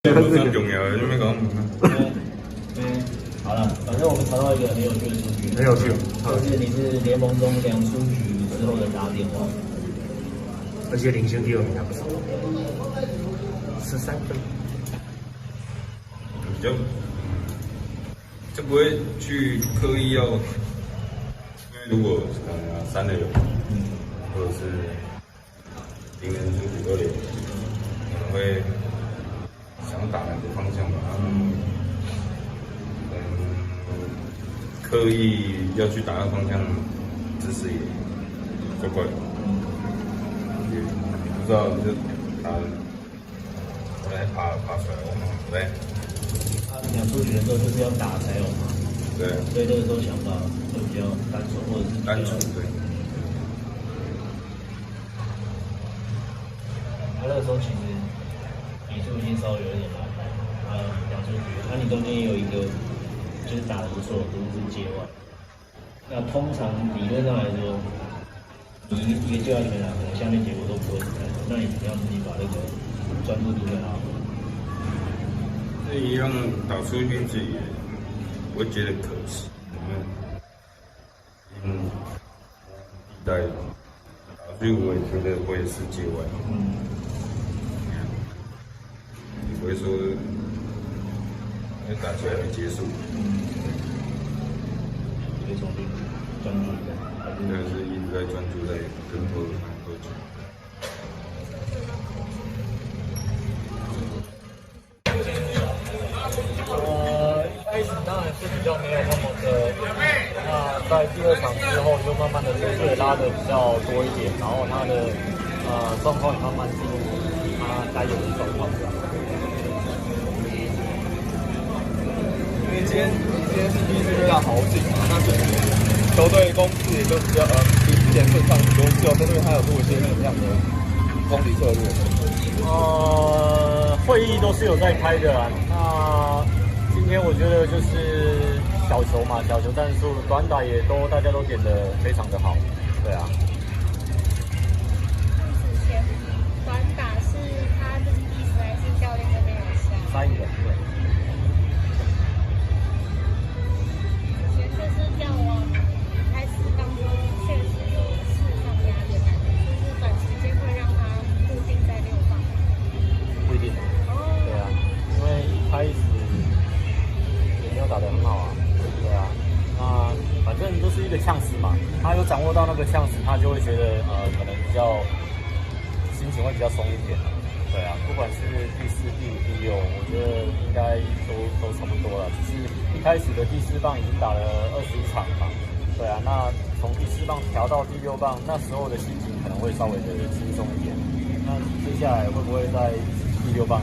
不是重要的，你们讲。好了，反正我们查到一个很有趣的数据，很有趣，就是你是联盟中2出局之后的打点王，而且领先第2名还不少，13分。就不会去刻意要，因为如果可能3垒有，或者是0人出局2垒，可能会想打哪个方向吧。刻意要去打那个方向，姿势也怪怪的，也不知道就打，后来爬出来，我们对。2出局的时候就是要打才有嘛，对，所以这个时候想法会比较单纯，或者是单纯对。他那个时候其实比数已经稍微有一点麻烦，2出局，你中间也有一个就是打得不错，就是界外。那通常理论上来说，你一个界外全打，可能下面结果都不会是太好。那你怎么样自己把那个专注度给拉好？这一样打出去自己，我觉得可惜。地带打出去，我也觉得我也是界外。你不会说，打起来没结束。所以从专注的，但是一直在专注在更多球。一开始当然是比较没有那么的，那在第2场之后就慢慢的球队拉的比较多一点，然后他的状况也慢慢进入他该有的状况这样。因为今天是第一次遇到豪景嘛，那其实球队攻势也就比较比之前顺畅很多。自由球队他有做一些什么样的攻击策略？会议都是有在开的啊。那今天我觉得就是小球嘛，小球战术，短打也都大家都点得非常的好，对啊。之前短打是他的意思还是教练这边有下？3人对。之前就是叫我开始当中确实有释放压力的感觉，就是短时间会让他固定在6棒。不一定。对啊，因为一开始也没有打得很好啊。对啊，那反正都是一个呛死嘛，他有掌握到那个呛死，他就会觉得可能比较心情会比较松一点。对啊，不管是第4、第5、第6，我觉得应该都差不多了。只是一开始的第4棒已经打了21场嘛，对啊，那从第4棒调到第6棒，那时候的心情可能会稍微的轻松一点。那接下来会不会在第6棒